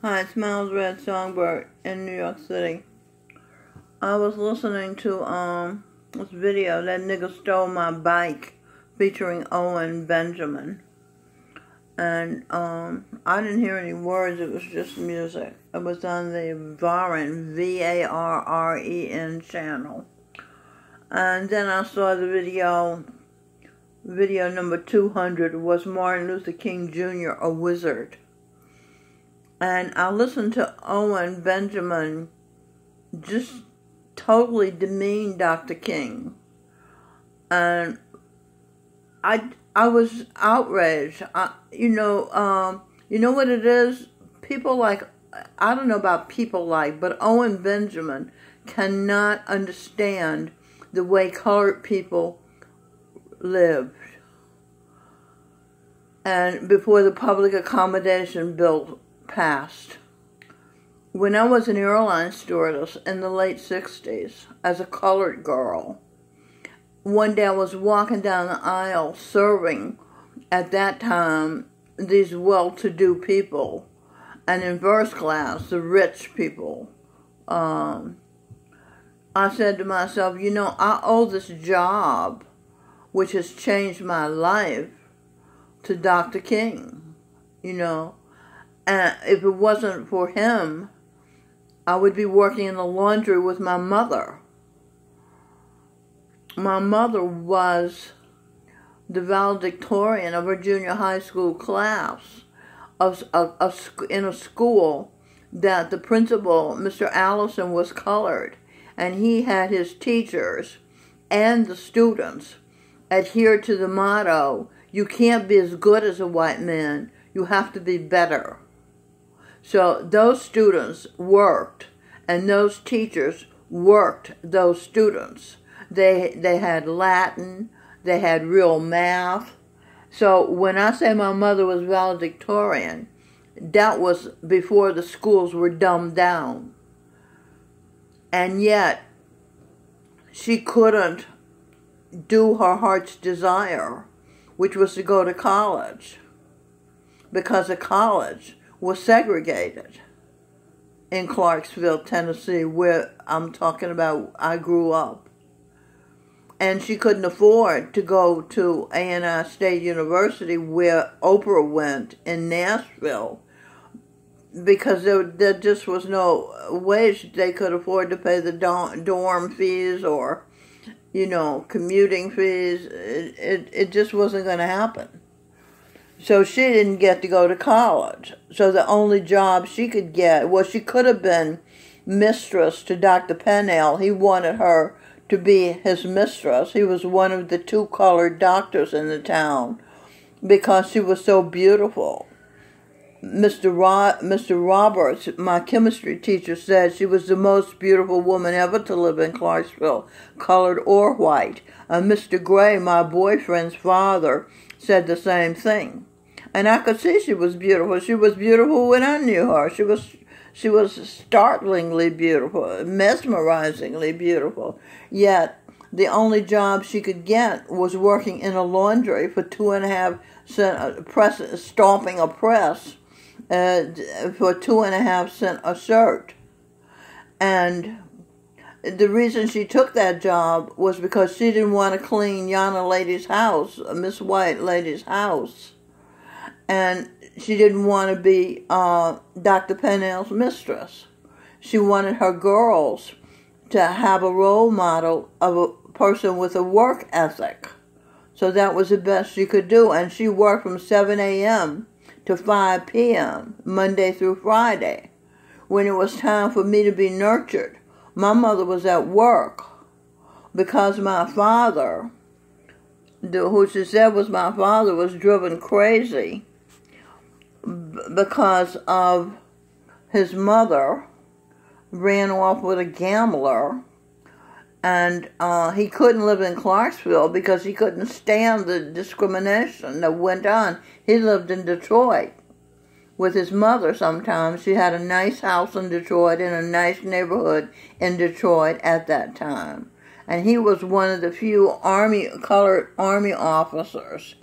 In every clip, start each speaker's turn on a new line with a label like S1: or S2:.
S1: Hi, it's Miles Red Songbird in New York City. I was listening to this video, That Nigga Stole My Bike, featuring Owen Benjamin. And I didn't hear any words, it was just music. It was on the Varren, V-A-R-R-E-N channel. And then I saw the video number 200 was Martin Luther King Jr., a wizard. And I listened to Owen Benjamin just totally demean Dr. King. And I was outraged. You know what it is? People like, I don't know about people like, but Owen Benjamin cannot understand the way colored people lived. And before the public accommodation bill passed. When I was an airline stewardess in the late 60s as a colored girl, one day I was walking down the aisle serving, at that time, these well-to-do people, and in first class, the rich people. I said to myself, I owe this job, which has changed my life, to Dr. King, And if it wasn't for him, I would be working in the laundry with my mother. My mother was the valedictorian of her junior high school class in a school that the principal, Mr. Allison, was colored. And he had his teachers and the students adhere to the motto, you can't be as good as a white man, you have to be better. So those students worked, and those teachers worked those students. They had Latin, they had real math. So when I say my mother was valedictorian, that was before the schools were dumbed down. And yet, she couldn't do her heart's desire, which was to go to college, because the college was segregated in Clarksville, Tennessee, where I'm talking about I grew up. And she couldn't afford to go to A&I State University, where Oprah went in Nashville, because there just was no way they could afford to pay the dorm fees or, commuting fees. It just wasn't going to happen. So she didn't get to go to college. So the only job she could get, she could have been mistress to Dr. Pennell. He wanted her to be his mistress. He was one of the two colored doctors in the town because she was so beautiful. Mr. Roberts, my chemistry teacher, said she was the most beautiful woman ever to live in Clarksville, colored or white. And Mr. Gray, my boyfriend's father, said the same thing. And I could see she was beautiful. She was beautiful when I knew her. She was startlingly beautiful, mesmerizingly beautiful. Yet the only job she could get was working in a laundry for 2.5 cents, stomping a press for 2.5 cents a shirt. And the reason she took that job was because she didn't want to clean Yana Lady's house, Miss White Lady's house. And she didn't want to be Dr. Pennell's mistress. She wanted her girls to have a role model of a person with a work ethic. So that was the best she could do. And she worked from 7 a.m. to 5 p.m., Monday through Friday. When it was time for me to be nurtured, my mother was at work because my father, who she said was my father, was driven crazy because of his mother ran off with a gambler, and he couldn't live in Clarksville because he couldn't stand the discrimination that went on. He lived in Detroit with his mother sometimes. She had a nice house in Detroit, in a nice neighborhood in Detroit at that time. And he was one of the few colored army officers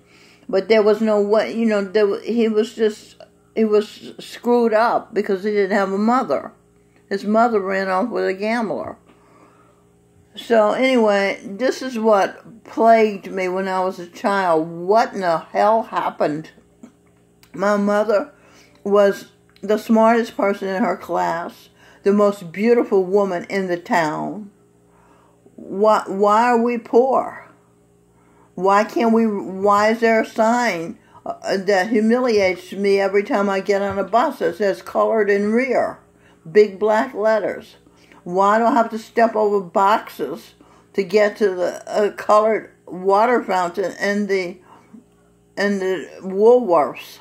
S1: But there was no way, he was just he was screwed up because he didn't have a mother. His mother ran off with a gambler. So anyway, this is what plagued me when I was a child. What in the hell happened? My mother was the smartest person in her class, the most beautiful woman in the town. Why are we poor? Why is there a sign that humiliates me every time I get on a bus that says colored in rear? Big black letters. Why do I have to step over boxes to get to the colored water fountain in the Woolworths?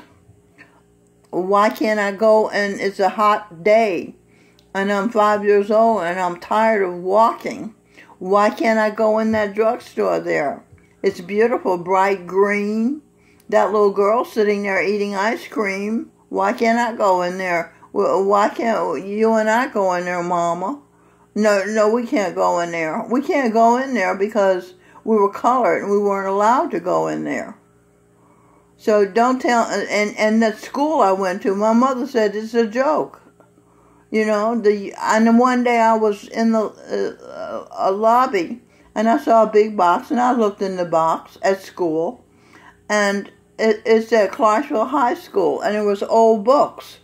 S1: Why can't I go and it's a hot day and I'm 5 years old and I'm tired of walking? Why can't I go in that drugstore there? It's beautiful, bright green. That little girl sitting there eating ice cream. Why can't I go in there? Why can't you and I go in there, Mama? No, we can't go in there. We can't go in there because we were colored and we weren't allowed to go in there. So don't tell, and that school I went to, my mother said it's a joke. You know, and one day I was in the a lobby and I saw a big box and I looked in the box at school and it said Clarksville High School and it was old books.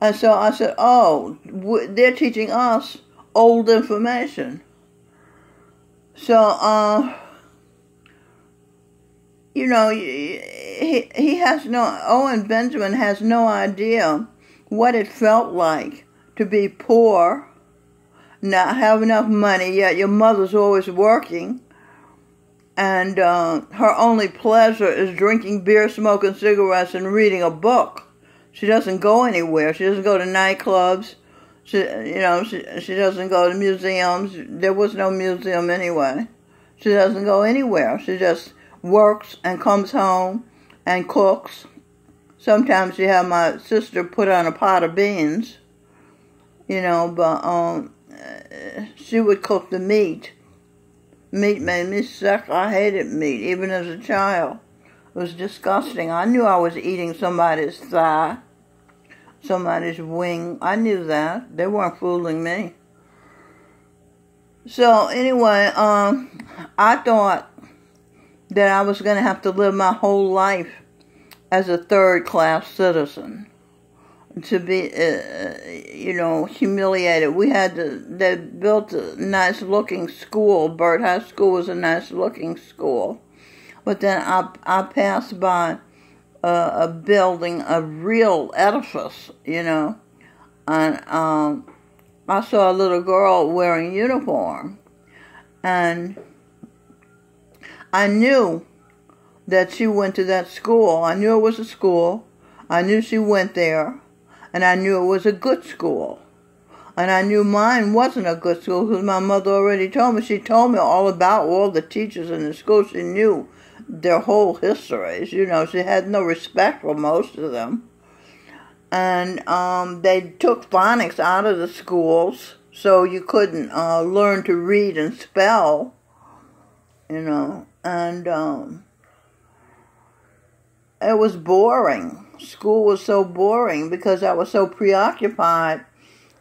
S1: And so I said, oh, they're teaching us old information. So, you know, he has Owen Benjamin has no idea what it felt like to be poor, not have enough money, yet your mother's always working, and her only pleasure is drinking beer, smoking cigarettes, and reading a book. She doesn't go anywhere. She doesn't go to nightclubs. She doesn't go to museums. There was no museum anyway. She doesn't go anywhere. She just works and comes home and cooks. Sometimes she had my sister put on a pot of beans, you know, but she would cook the meat. Meat made me sick. I hated meat, even as a child. It was disgusting. I knew I was eating somebody's thigh, somebody's wing. I knew that. They weren't fooling me. So anyway, I thought that I was going to have to live my whole life as a third-class citizen, to be, you know, humiliated. They built a nice-looking school. Byrd High School was a nice-looking school. But then I passed by a building, a real edifice, you know, and I saw a little girl wearing uniform, and I knew that she went to that school. I knew it was a school. I knew she went there, and I knew it was a good school. And I knew mine wasn't a good school because my mother already told me. She told me all about all the teachers in the school. She knew their whole histories. You know, she had no respect for most of them. And they took phonics out of the schools so you couldn't learn to read and spell, you know. And it was boring. School was so boring because I was so preoccupied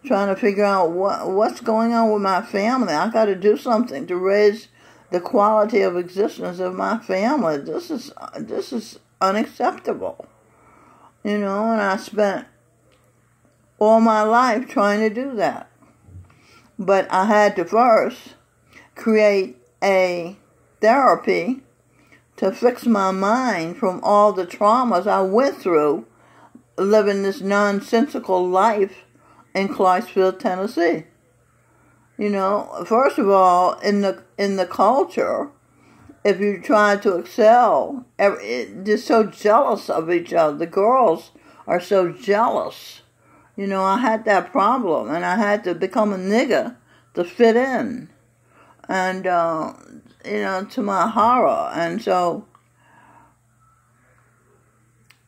S1: trying to figure out what's going on with my family. I got to do something to raise the quality of existence of my family. This is unacceptable, you know. And I spent all my life trying to do that, but I had to first create a therapy to fix my mind from all the traumas I went through living this nonsensical life in Clarksville, Tennessee. You know, first of all, in the culture, if you try to excel, they're so jealous of each other. The girls are so jealous. You know, I had that problem, and I had to become a nigger to fit in. And, you know, to my horror. And so,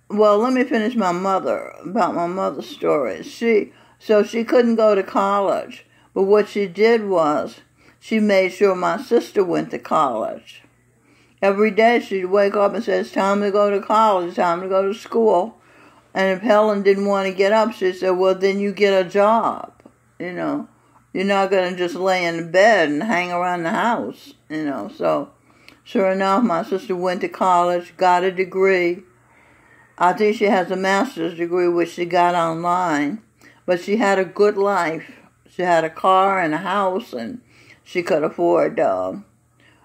S1: well, let me finish about my mother's story. She couldn't go to college. But what she did was, she made sure my sister went to college. Every day she'd wake up and say, it's time to go to college, it's time to go to school. And if Helen didn't want to get up, she said, well, then you get a job, you know. You're not going to just lay in bed and hang around the house, you know. So, sure enough, my sister went to college, got a degree. I think she has a master's degree, which she got online. But she had a good life. She had a car and a house, and she could afford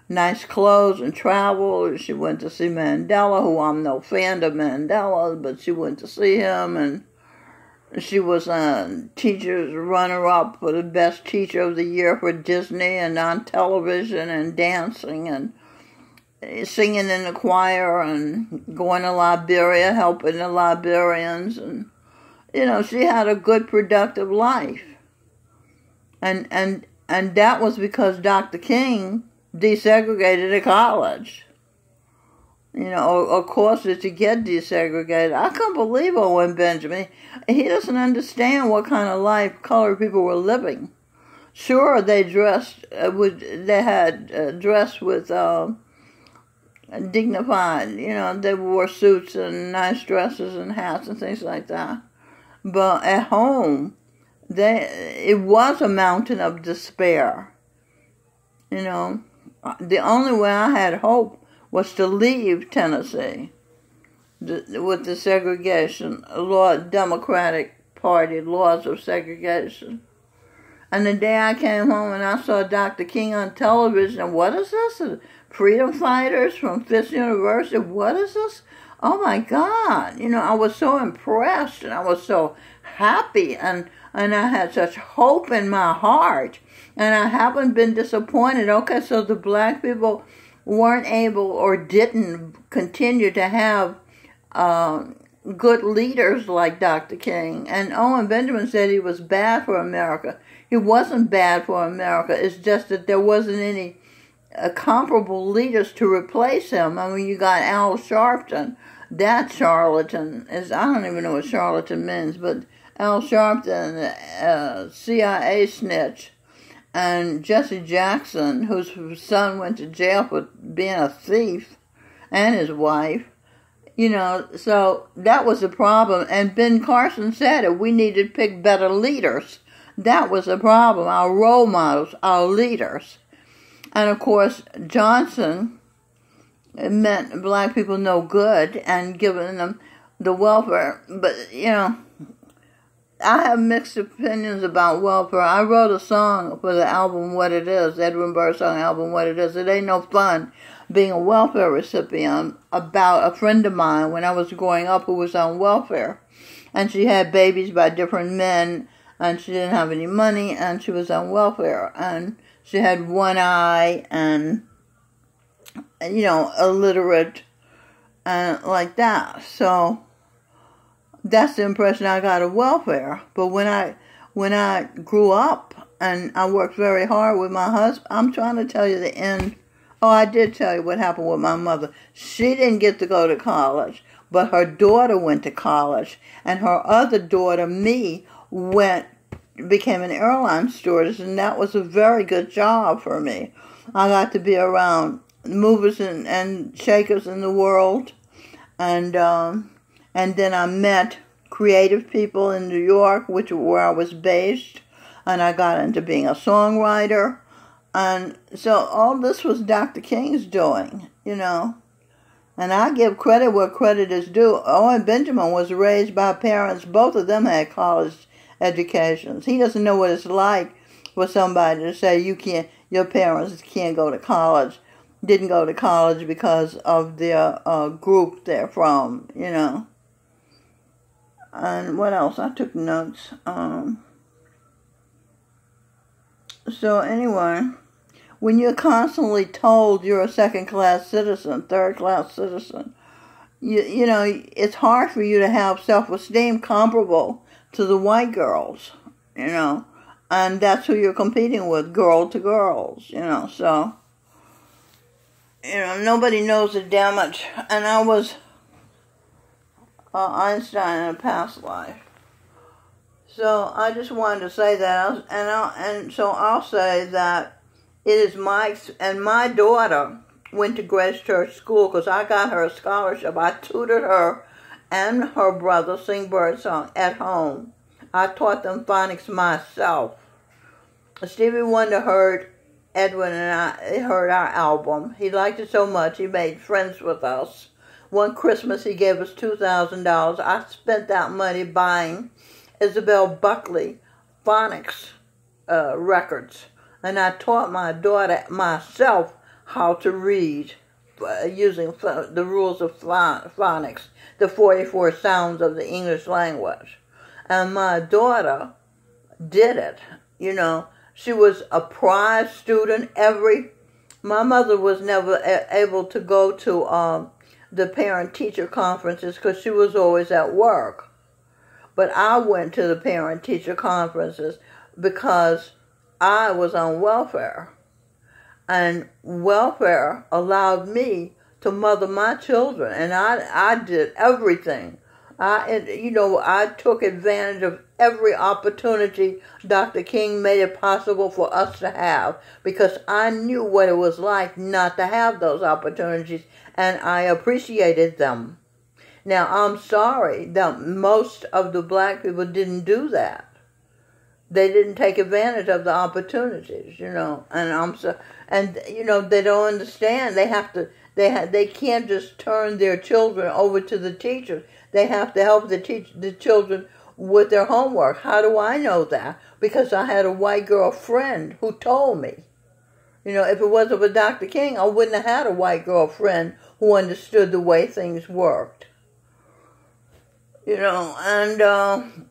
S1: nice clothes and travel. She went to see Mandela, who I'm no fan of Mandela, but she went to see him, and she was a teacher's runner-up for the best teacher of the year for Disney, and on television, and dancing, and singing in the choir, and going to Liberia, helping the Liberians, and, you know, she had a good, productive life. And that was because Dr. King desegregated the college. You know, of course, to get desegregated. I can't believe Owen Benjamin. He doesn't understand what kind of life colored people were living. Sure, they dressed with dignified. You know, they wore suits and nice dresses and hats and things like that. But at home, it was a mountain of despair. You know, the only way I had hope was to leave Tennessee with the segregation law, Democratic Party laws of segregation. And the day I came home and I saw Dr. King on television, what is this? Freedom fighters from Fisk University, what is this? Oh my God. You know, I was so impressed and I was so happy and I had such hope in my heart. And I haven't been disappointed. Okay, so the black people weren't able or didn't continue to have good leaders like Dr. King. And Owen Benjamin said he was bad for America. He wasn't bad for America. It's just that there wasn't any comparable leaders to replace him. I mean, you got Al Sharpton. That charlatan I don't even know what charlatan means, but Al Sharpton, CIA snitch, and Jesse Jackson, whose son went to jail for being a thief, and his wife. You know, so that was the problem. And Ben Carson said it. We needed to pick better leaders. That was the problem. Our role models, our leaders. And of course, Johnson meant black people no good and giving them the welfare. But, you know, I have mixed opinions about welfare. I wrote a song for the album What It Is, Edwin Burr song album What It Is. It ain't no fun being a welfare recipient, about a friend of mine when I was growing up who was on welfare. And she had babies by different men, and she didn't have any money, and she was on welfare. And she had one eye and, you know, illiterate and like that. So that's the impression I got of welfare. But when I grew up and I worked very hard with my husband, I'm trying to tell you the end. Oh, I did tell you what happened with my mother. She didn't get to go to college, but her daughter went to college, and her other daughter, me, became an airline stewardess, and that was a very good job for me. I got to be around movers and shakers in the world, and then I met creative people in New York, where I was based, and I got into being a songwriter. And so all this was Dr. King's doing, you know. And I give credit where credit is due. Owen Benjamin was raised by parents. Both of them had college educations. He doesn't know what it's like for somebody to say your parents can't go to college, didn't go to college because of their group they're from, you know. And what else? I took notes. So anyway, when you're constantly told you're a second-class citizen, third-class citizen, you know, it's hard for you to have self-esteem comparable to the white girls, you know, and that's who you're competing with, girl to girls, you know, so, you know, nobody knows the damage. And I was Einstein in a past life. So I just wanted to say that, and so I'll say that it is my daughter went to Grace Church School because I got her a scholarship. I tutored her and her brother sing birdsong at home. I taught them phonics myself. Stevie Wonder heard Edwin and I heard our album. He liked it so much he made friends with us. One Christmas he gave us $2,000. I spent that money buying Isabel Buckley phonics records. And I taught my daughter myself how to read using the rules of phonics, the 44 sounds of the English language. And my daughter did it, She was a prize student. My mother was never able to go to the parent-teacher conferences because she was always at work. But I went to the parent-teacher conferences because I was on welfare. And welfare allowed me to mother my children, and I did everything. I took advantage of every opportunity Dr. King made it possible for us to have because I knew what it was like not to have those opportunities, and I appreciated them. Now, I'm sorry that most of the black people didn't do that. They didn't take advantage of the opportunities, and they don't understand. They can't just turn their children over to the teachers. They have to help the children with their homework. How do I know that? Because I had a white girl friend who told me. If it wasn't for Dr. King, I wouldn't have had a white girl friend who understood the way things worked. And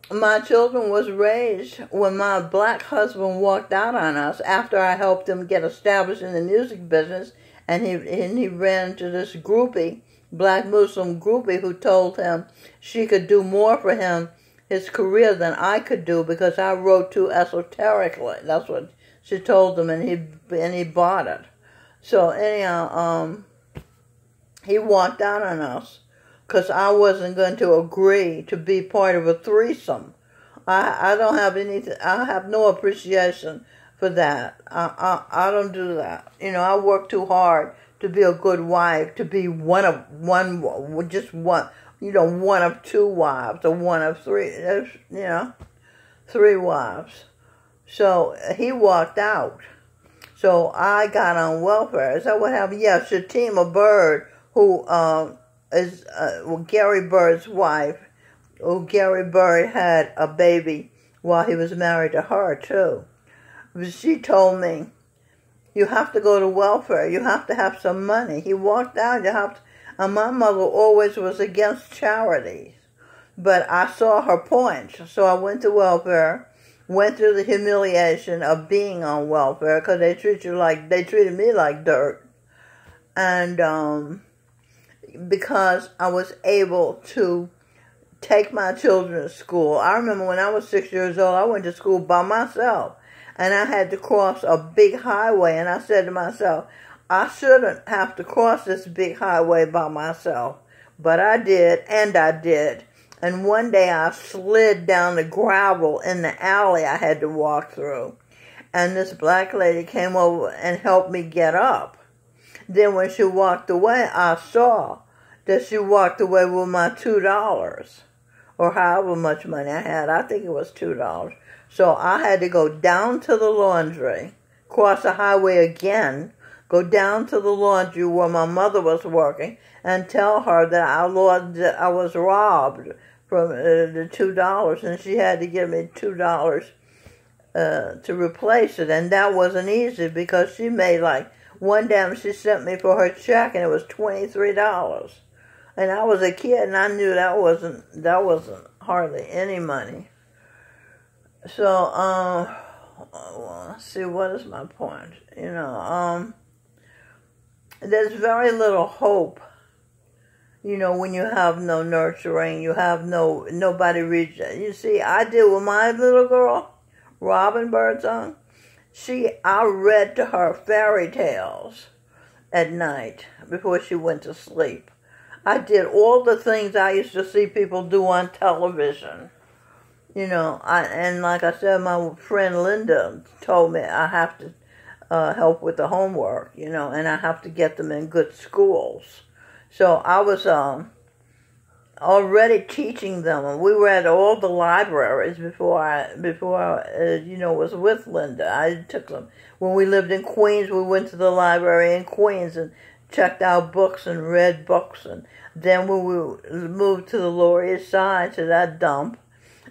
S1: my children was raised when my black husband walked out on us after I helped him get established in the music business, and he ran into this groupie, black Muslim groupie, who told him she could do more for his career than I could do because I wrote too esoterically. That's what she told him, and he bought it. So anyhow, he walked out on us because I wasn't going to agree to be part of a threesome. I don't have anything. I have no appreciation for that. I don't do that. I work too hard to be a good wife, to be one of two wives or one of three. Three wives. So he walked out. So I got on welfare. Is that what happened? Yeah, Shatima Bird, who is Gary Bird's wife. Gary Bird had a baby while he was married to her, too. She told me, you have to go to welfare. You have to have some money. He walked out. And my mother always was against charities. But I saw her point. So I went to welfare, went through the humiliation of being on welfare because they treated me like dirt. And because I was able to take my children to school. I remember when I was 6 years old, I went to school by myself. And I had to cross a big highway. And I said to myself, I shouldn't have to cross this big highway by myself. But I did, and I did. And one day I slid down the gravel in the alley I had to walk through. And this black lady came over and helped me get up. Then when she walked away, I saw that she walked away with my $2. Or however much money I had. I think it was $2. So I had to go down to the laundry, cross the highway again, go down to the laundry where my mother was working, and tell her that I was robbed from the $2, and she had to give me $2 to replace it. And that wasn't easy because she made one day she sent me for her check, and it was $23. And I was a kid, and I knew that wasn't hardly any money. So, let's see, what is my point? There's very little hope, when you have no nurturing, you have nobody reach. You see, I did with my little girl, Robin Birdsong. I read to her fairy tales at night before she went to sleep. I did all the things I used to see people do on television. And like I said, my friend Linda told me I have to help with the homework, and I have to get them in good schools. So I was already teaching them. And we were at all the libraries before I was with Linda. I took them. When we lived in Queens, we went to the library in Queens and checked out books and read books. And then when we moved to the Lower East Side, to that dump,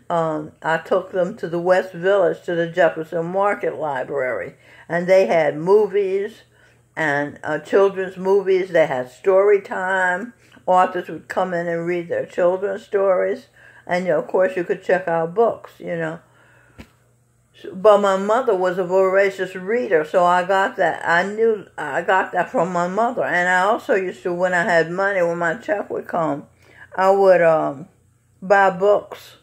S1: I took them to the West Village, to the Jefferson Market Library. And they had movies and children's movies. They had story time. Authors would come in and read their children's stories. And, of course, you could check out books, But my mother was a voracious reader, so I got that. I got that from my mother. And I also used to, when I had money, when my check would come, I would buy books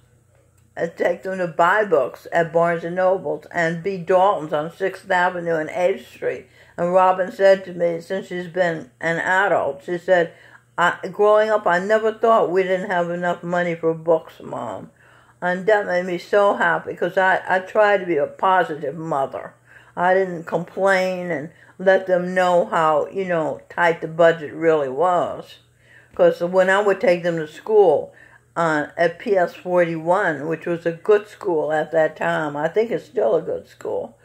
S1: and take them to buy books at Barnes & Noble's and B. Dalton's on 6th Avenue and 8th Street. And Robin said to me, since she's been an adult, she said, growing up, I never thought we didn't have enough money for books, Mom. And that made me so happy because I tried to be a positive mother. I didn't complain and let them know how, tight the budget really was. Because when I would take them to school at PS 41, which was a good school at that time, I think it's still a good school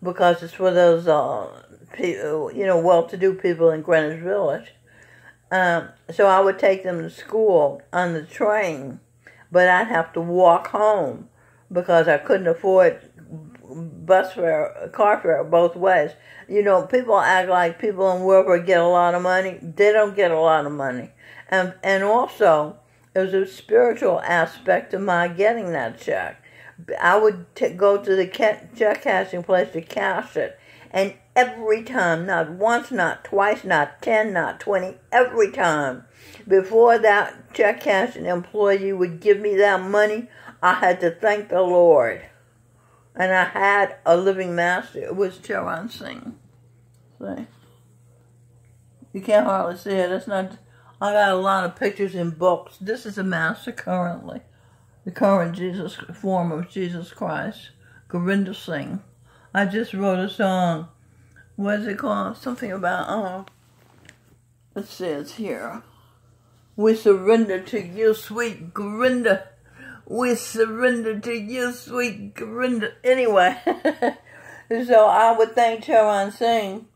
S1: because it's for those, well-to-do people in Greenwich Village. So I would take them to school on the train, but I'd have to walk home because I couldn't afford bus fare, car fare both ways. People act like people in Wilbur get a lot of money. They don't get a lot of money. And also, there was a spiritual aspect to my getting that check. I would go to the check cashing place to cash it. And every time, not once, not twice, not 10, not 20, every time, before that check cashing employee would give me that money, I had to thank the Lord. And I had a living master. It was Charan Singh. See? You can't hardly see it. It's not. I got a lot of pictures in books. This is a master currently. The current form of Jesus Christ. Gurinder Singh. I just wrote a song. What is it called? Something about, let's see, it's here. We surrender to you, sweet Gurinder. We surrender to you, sweet Gurinder. Anyway, so I would thank Charan Singh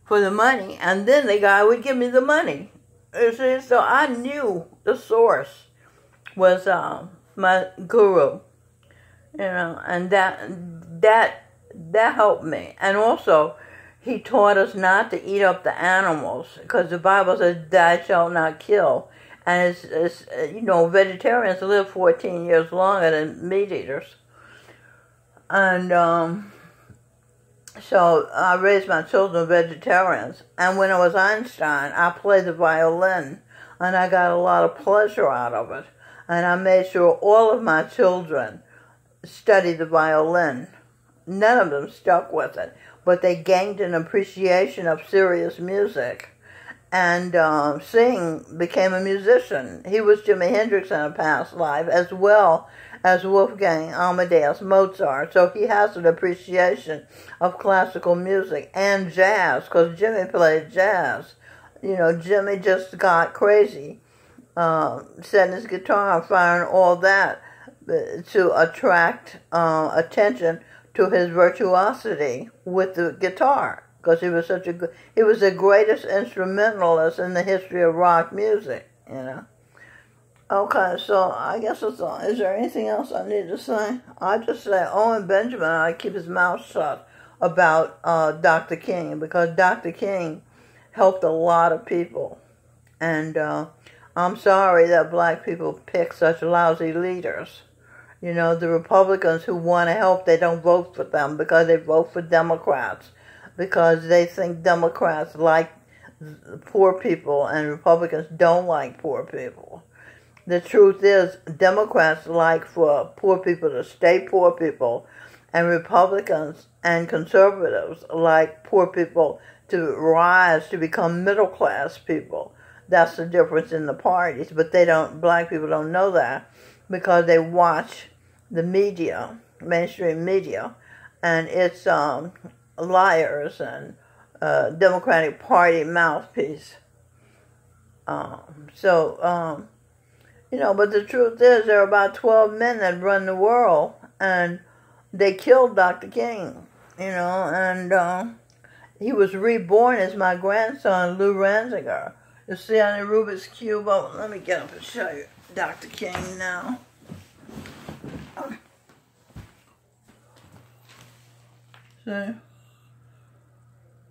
S1: for the money, and then the guy would give me the money. You see, so I knew the source was my guru, and that helped me. And also, he taught us not to eat up the animals, because the Bible says, "Thou shalt not kill." And it's vegetarians live 14 years longer than meat eaters. And so I raised my children vegetarians. And when I was Einstein, I played the violin, and I got a lot of pleasure out of it. And I made sure all of my children studied the violin. None of them stuck with it, but they gained an appreciation of serious music. And Singh became a musician. He was Jimi Hendrix in a past life, as well as Wolfgang Amadeus Mozart. So he has an appreciation of classical music and jazz, because Jimmy played jazz. Jimmy just got crazy, setting his guitar on fire and all that to attract attention to his virtuosity with the guitar. Because he was he was the greatest instrumentalist in the history of rock music, Okay, so I guess that's all. Is there anything else I need to say? I just say Owen Benjamin, I keep his mouth shut about Dr. King, because Dr. King helped a lot of people. And I'm sorry that black people pick such lousy leaders. The Republicans who want to help, they don't vote for them because they vote for Democrats. Because they think Democrats like poor people and Republicans don't like poor people. The truth is, Democrats like for poor people to stay poor people, and Republicans and conservatives like poor people to rise to become middle-class people. That's the difference in the parties, but black people don't know that because they watch the media, mainstream media, and it's liars and Democratic Party mouthpiece. You know, but the truth is there are about 12 men that run the world, and they killed Dr. King, you know, and he was reborn as my grandson, Lou Ranziger. You see on the Rubik's Cube, oh, let me get up and show you Dr. King now. See?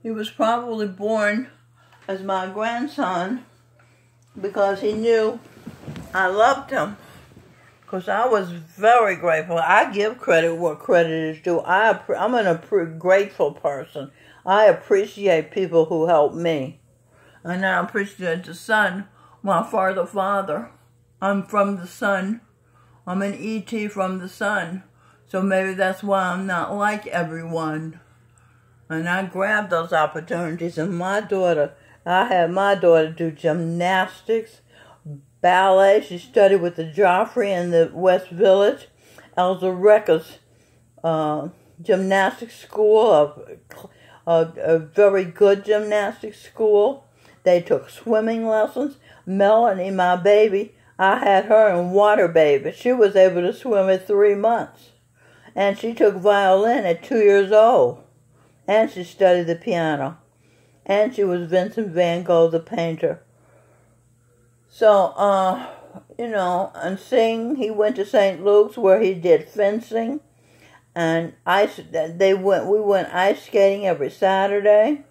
S1: He was probably born as my grandson because he knew I loved him. Because I was very grateful. I give credit where credit is due. I'm a grateful person. I appreciate people who help me. And I appreciate the sun, my father. I'm from the sun. I'm an E.T. from the sun. So maybe that's why I'm not like everyone. And I grabbed those opportunities. And I had my daughter do gymnastics, ballet. She studied with the Joffrey in the West Village. Elza Recker's gymnastics school, a very good gymnastics school. They took swimming lessons. Melanie, my baby, I had her in water baby. She was able to swim at 3 months. And she took violin at 2 years old. And she studied the piano. And she was Vincent van Gogh, the painter. So, you know, and sing, he went to St. Luke's where he did fencing. And we went ice skating every Saturday.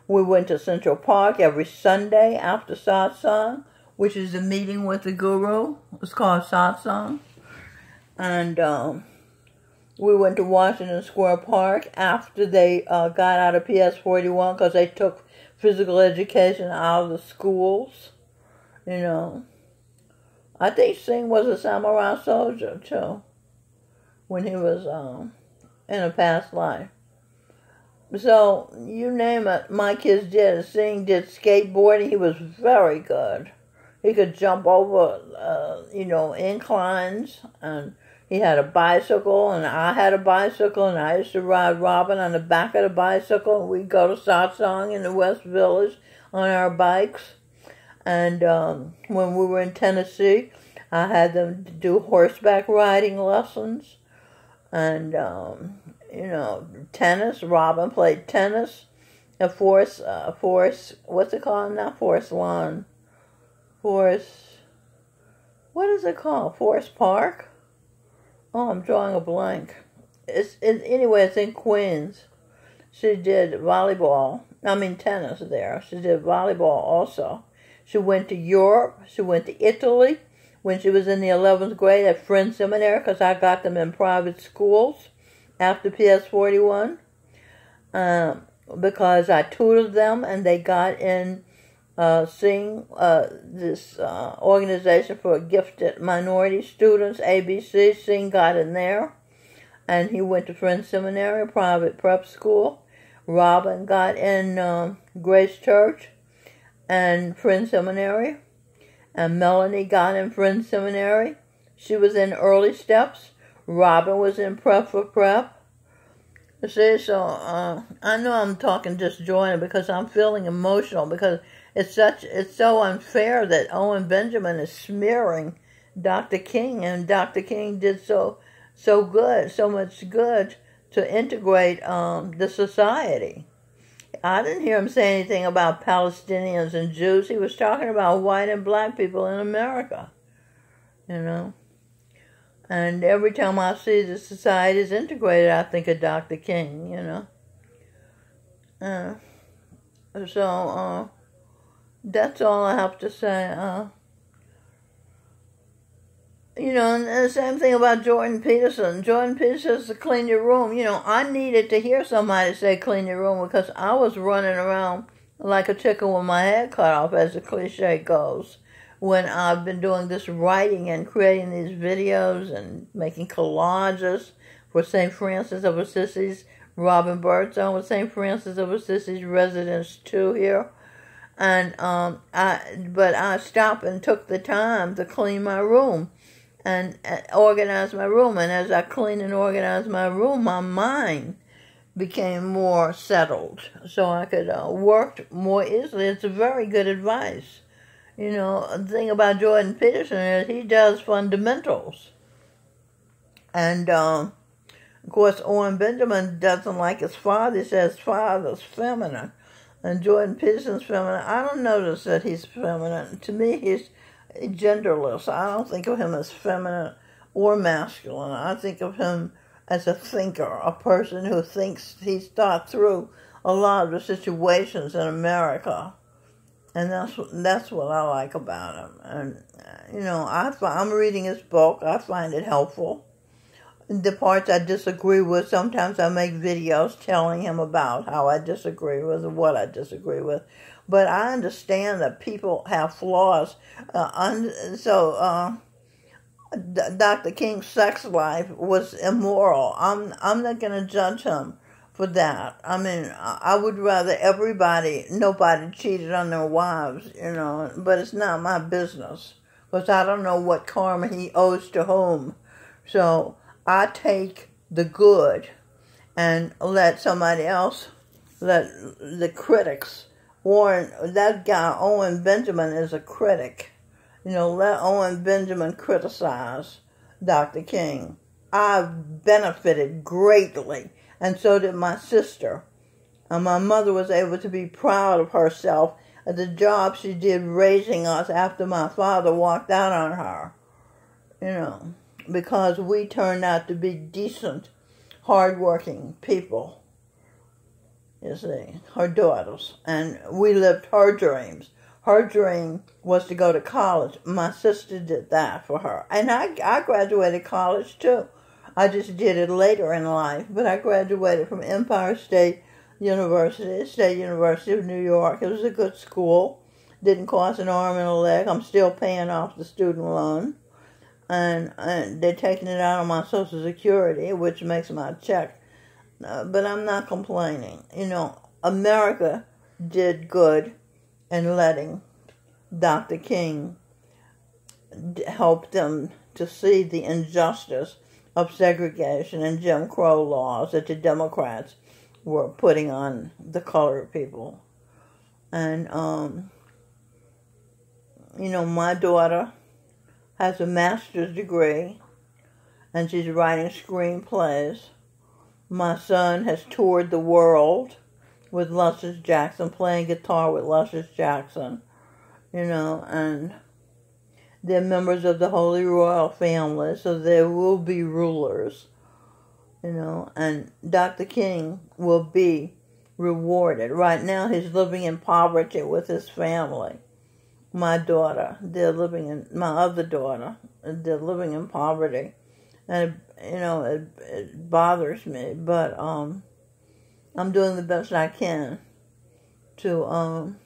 S1: We went to Central Park every Sunday after satsang, which is a meeting with the guru. It's called satsang. And we went to Washington Square Park after they got out of PS 41 because they took physical education out of the schools. You know, I think Singh was a samurai soldier too when he was in a past life. So you name it, my kids did. Singh did skateboarding. He was very good. He could jump over, you know, inclines, and he had a bicycle, and I had a bicycle, and I used to ride Robin on the back of the bicycle, and we'd go to satsang in the West Village on our bikes. And when we were in Tennessee, I had them do horseback riding lessons. And, you know, tennis. Robin played tennis at Forest, what's it called? Not Forest Lawn. What is it called? Forest Park? Oh, I'm drawing a blank. Anyway, it's in Queens. She did tennis there. She did volleyball also. She went to Europe. She went to Italy when she was in the 11th grade at Friends Seminary because I got them in private schools after PS 41 because I tutored them and they got in this organization for gifted minority students, ABC. Singh got in there, and he went to Friends Seminary, private prep school. Robin got in Grace Church and Friends Seminary, and Melanie got in Friends Seminary. She was in Early Steps. Robin was in Prep for Prep. You see, so I know I'm talking disjointed because I'm feeling emotional because it's so unfair that Owen Benjamin is smearing Dr. King, and Dr. King did so much good to integrate the society. I didn't hear him say anything about Palestinians and Jews. He was talking about white and black people in America, you know. And every time I see the society is integrated, I think of Dr. King, you know. So that's all I have to say. You know, and the same thing about Jordan Peterson. Jordan Peterson says to clean your room. You know, I needed to hear somebody say clean your room because I was running around like a chicken with my head cut off, as the cliche goes, when I've been doing this writing and creating these videos and making collages for St. Francis of Assisi's, Robin Birdsong with St. Francis of Assisi's Residence 2 here. And but I stopped and took the time to clean my room and organize my room. And as I cleaned and organized my room, my mind became more settled, so I could work more easily. It's a very good advice. You know, the thing about Jordan Peterson is he does fundamentals. And, of course, Owen Benjamin doesn't like his father. He says his father's feminine. And Jordan Peterson's feminine. I don't notice that he's feminine. To me, he's genderless. I don't think of him as feminine or masculine. I think of him as a thinker, a person who thinks he's thought through a lot of the situations in America. And that's what I like about him. And, you know, I'm reading his book. I find it helpful. The parts I disagree with, sometimes I make videos telling him about how I disagree with and what I disagree with. But I understand that people have flaws. Dr. King's sex life was immoral. I'm not going to judge him for that. I mean, I would rather nobody cheated on their wives, you know, but it's not my business because I don't know what karma he owes to whom. So I take the good and let somebody else, let the critics, that guy Owen Benjamin is a critic. You know, let Owen Benjamin criticize Dr. King. I've benefited greatly, and so did my sister. And my mother was able to be proud of herself at the job she did raising us after my father walked out on her. You know, because we turned out to be decent, hardworking people. You see, her daughters. And we lived her dreams. Her dream was to go to college. My sister did that for her. And I graduated college too. I just did it later in life. But I graduated from Empire State University of New York. It was a good school. Didn't cost an arm and a leg. I'm still paying off the student loan. And they're taking it out on my Social Security, which makes my check. But I'm not complaining. You know, America did good in letting Dr. King help them to see the injustice of segregation and Jim Crow laws that the Democrats were putting on the colored people. And, you know, my daughter has a master's degree, and she's writing screenplays. My son has toured the world with Luscious Jackson, playing guitar with Luscious Jackson, you know, and they're members of the Holy Royal family, so they will be rulers, you know, and Dr. King will be rewarded. Right now, he's living in poverty with his family. My daughter, my other daughter, they're living in poverty. And, you know, it bothers me, but I'm doing the best I can to